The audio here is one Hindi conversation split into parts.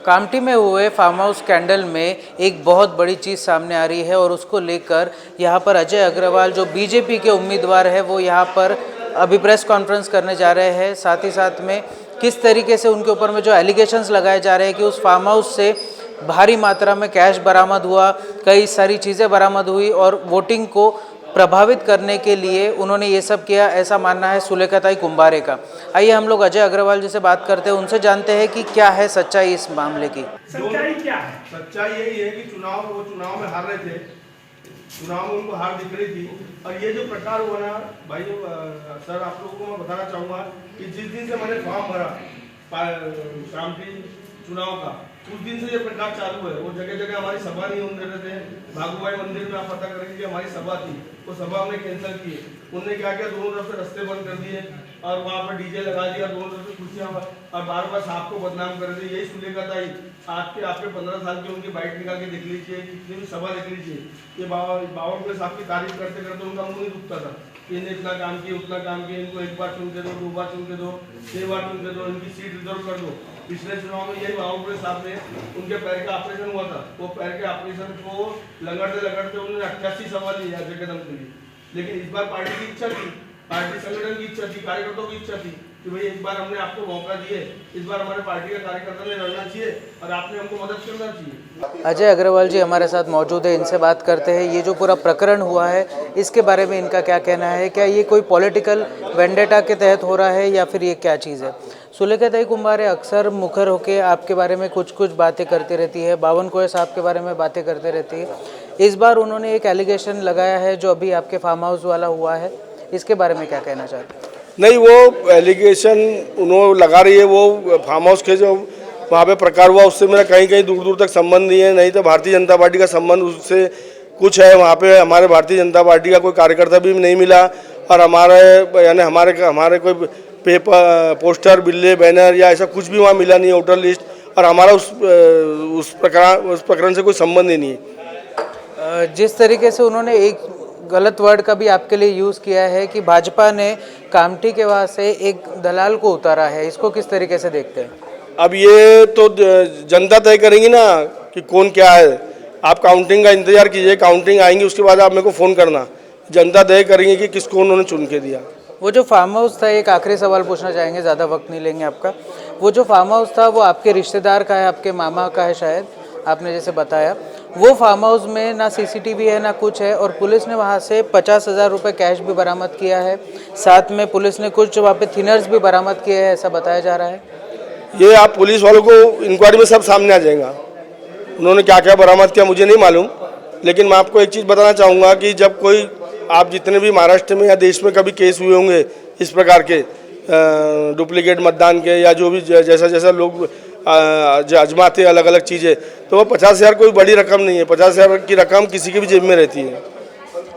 कामठी में हुए फार्म हाउस स्कैंडल में एक बहुत बड़ी चीज़ सामने आ रही है और उसको लेकर यहाँ पर अजय अग्रवाल जो बीजेपी के उम्मीदवार है वो यहाँ पर अभी प्रेस कॉन्फ्रेंस करने जा रहे हैं। साथ ही साथ में किस तरीके से उनके ऊपर में जो एलिगेशंस लगाए जा रहे हैं कि उस फार्म हाउस से भारी मात्रा में कैश बरामद हुआ, कई सारी चीज़ें बरामद हुई और वोटिंग को प्रभावित करने के लिए उन्होंने ये सब किया, ऐसा मानना है सुलेखाताई कुंभारे का। आइए हम लोग अजय अग्रवाल जी से बात करते हैं, उनसे जानते हैं कि क्या है सच्चाई इस मामले की। सच्चाई क्या है? सच्चाई यही है कि चुनाव में हार रहे थे, चुनाव में उनको हार दिख रही थी। और ये जो प्रकार हुआ ना भाई सर, आप लोगों को मैं बताना चाहूँगा कि जिस दिन से मैंने फॉर्म भरा कामठी चुनाव का, उस दिन से ये प्रकार चालू है। वो जगह जगह हमारी सभा नहीं होने देते थे। भागुबाई मंदिर में आप पता करेंगे कि हमारी सभा थी, वो सभा हमने कैंसिल की। उन्होंने क्या किया, दोनों तरफ से रास्ते बंद कर दिए और वहाँ पर डीजे लगा दिया, दोनों तरफ से कुर्सियाँ, और बार बार साहब को बदनाम कर दिए। यही सुलेखाताई आपके 15 साल की उनकी बाइट निकाल के देख लीजिए, कितनी भी सभा देख लीजिए, ये बावन के साहब की तारीफ करते करते उनका मुँह नहीं दुखता था। इन्हें इतना काम किया, उतना काम किया, इनको एक बार चुन के दो, 2 बार चुन के दो, 6 बार चुन के दो, इनकी सीट रिजर्व कर दो। पिछले चुनाव में यही बाबूपुरे साहब ने, उनके पैर का ऑपरेशन हुआ था, वो पैर के ऑपरेशन को लगड़ते लगड़ते उन्होंने 88 सभा ली अजय कदम के लिए। लेकिन इस बार पार्टी की इच्छा थी, पार्टी संगठन की इच्छा थी, कार्यकर्ताओं की इच्छा थी कि भाई एक बार हमने आपको मौका दिए, इस बार हमारे पार्टी का कार्यकर्ता ने लड़ना चाहिए और आपने हमको मदद करना चाहिए। अजय अग्रवाल जी हमारे साथ मौजूद है, इनसे बात करते हैं। ये जो पूरा प्रकरण हुआ है इसके बारे में इनका क्या कहना है? क्या ये कोई पॉलिटिकल वेंडेटा के तहत हो रहा है या फिर ये क्या चीज़ है? सुलेखाताई कुंभारे अक्सर मुखर होकर आपके बारे में कुछ कुछ बातें करती रहती है, बावन कोया साहब के बारे में बातें करते रहती है। इस बार उन्होंने एक एलिगेशन लगाया है जो अभी आपके फार्म हाउस वाला हुआ है, इसके बारे में क्या कहना चाहते हैं? नहीं, वो एलिगेशन उन्होंने लगा रही है, वो फार्म हाउस के जो वहाँ पे प्रकार हुआ उससे मेरा कहीं कहीं दूर दूर तक संबंध नहीं है। नहीं तो भारतीय जनता पार्टी का संबंध उससे कुछ है। वहाँ पे हमारे भारतीय जनता पार्टी का कोई कार्यकर्ता भी नहीं मिला और हमारे कोई पेपर, पोस्टर, बिल्ले, बैनर या ऐसा कुछ भी वहाँ मिला नहीं है, वोटर लिस्ट। और हमारा उस प्रकरण से कोई संबंध ही नहीं है। जिस तरीके से उन्होंने एक गलत वर्ड का भी आपके लिए यूज़ किया है कि भाजपा ने कामठी के वहाँ से एक दलाल को उतारा है, इसको किस तरीके से देखते हैं? अब ये तो जनता तय करेंगी ना कि कौन क्या है। आप काउंटिंग का इंतजार कीजिए, काउंटिंग आएंगी उसके बाद आप मेरे को फ़ोन करना। जनता तय करेंगे कि किसको उन्होंने चुन के दिया। वो जो फार्म हाउस था, एक आखिरी सवाल पूछना चाहेंगे, ज़्यादा वक्त नहीं लेंगे आपका। वो जो फार्म हाउस था वो आपके रिश्तेदार का है, आपके मामा का है शायद, आपने जैसे बताया। वो फार्म हाउस में ना सीसीटीवी है ना कुछ है और पुलिस ने वहाँ से 50,000 रुपये कैश भी बरामद किया है। साथ में पुलिस ने कुछ वहाँ पे थिनर्स भी बरामद किए हैं, ऐसा बताया जा रहा है। ये आप पुलिस वालों को इंक्वायरी में सब सामने आ जाएगा। उन्होंने क्या क्या बरामद किया मुझे नहीं मालूम, लेकिन मैं आपको एक चीज़ बताना चाहूँगा कि जब कोई, आप जितने भी महाराष्ट्र में या देश में कभी केस हुए होंगे इस प्रकार के डुप्लीकेट मतदान के या जो भी जैसा जैसा लोग आजमाते अलग अलग चीज़ें, तो वो 50,000 कोई बड़ी रकम नहीं है। 50,000 की रकम किसी की भी जेब में रहती है।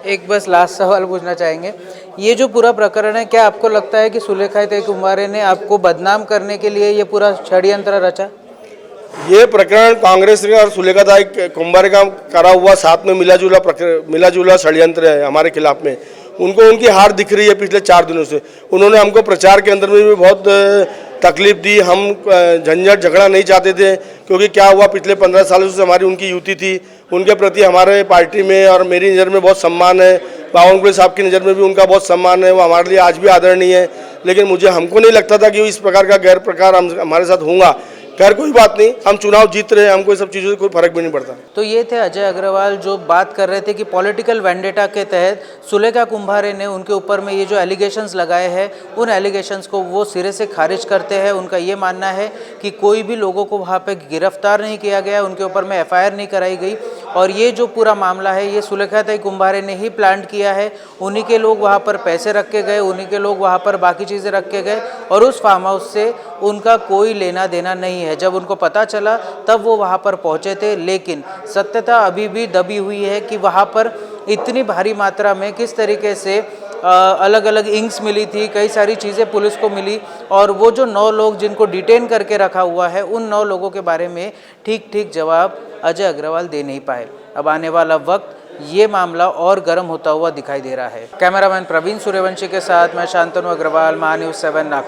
एक बस लास्ट सवाल पूछना चाहेंगे, ये जो पूरा प्रकरण है, क्या आपको लगता है कि सुलेखाताई कुंभारे ने आपको बदनाम करने के लिए ये पूरा षड्यंत्र रचा? ये प्रकरण कांग्रेस और सुलेखाताई कुंभारे का करा हुआ साथ में मिला जुला षड्यंत्र है हमारे खिलाफ में। उनको उनकी हार दिख रही है पिछले 4 दिनों से। उन्होंने हमको प्रचार के अंदर में भी बहुत तकलीफ दी। हम झंझट झगड़ा नहीं चाहते थे, क्योंकि क्या हुआ, पिछले 15 सालों से हमारी उनकी युति थी। उनके प्रति हमारे पार्टी में और मेरी नज़र में बहुत सम्मान है, बावन कोया साहब की नज़र में भी उनका बहुत सम्मान है। वो हमारे लिए आज भी आदरणीय है। लेकिन हमको नहीं लगता था कि इस प्रकार का गैर प्रकार हमारे साथ होगा। खैर कोई बात नहीं, हम चुनाव जीत रहे हैं, हमको सब चीज़ों से कोई फर्क भी नहीं पड़ता। तो ये थे अजय अग्रवाल जो बात कर रहे थे कि पॉलिटिकल वेंडेटा के तहत सुलेखा कुंभारे ने उनके ऊपर में ये जो एलिगेशंस लगाए हैं, उन एलिगेशंस को वो सिरे से खारिज करते हैं। उनका ये मानना है कि कोई भी लोगों को वहाँ पे गिरफ्तार नहीं किया गया, उनके ऊपर में FIR नहीं कराई गई और ये जो पूरा मामला है ये सुलेखाताई कुंभारे ने ही प्लान किया है। उन्हीं के लोग वहाँ पर पैसे रख के गए, उन्हीं के लोग वहाँ पर बाकी चीज़ें रख के गए और उस फार्म हाउस से उनका कोई लेना देना नहीं है। जब उनको पता चला तब वो वहाँ पर पहुँचे थे, लेकिन सत्यता अभी भी दबी हुई है कि वहाँ पर इतनी भारी मात्रा में किस तरीके से अलग अलग इंक्स मिली थी, कई सारी चीज़ें पुलिस को मिली और वो जो 9 लोग जिनको डिटेन करके रखा हुआ है, उन 9 लोगों के बारे में ठीक जवाब अजय अग्रवाल दे नहीं पाए। अब आने वाला वक्त ये मामला और गर्म होता हुआ दिखाई दे रहा है। कैमरामैन प्रवीण सूर्यवंशी के साथ मैं शांतनु अग्रवाल, महान्यूज़ 7 नागपुर।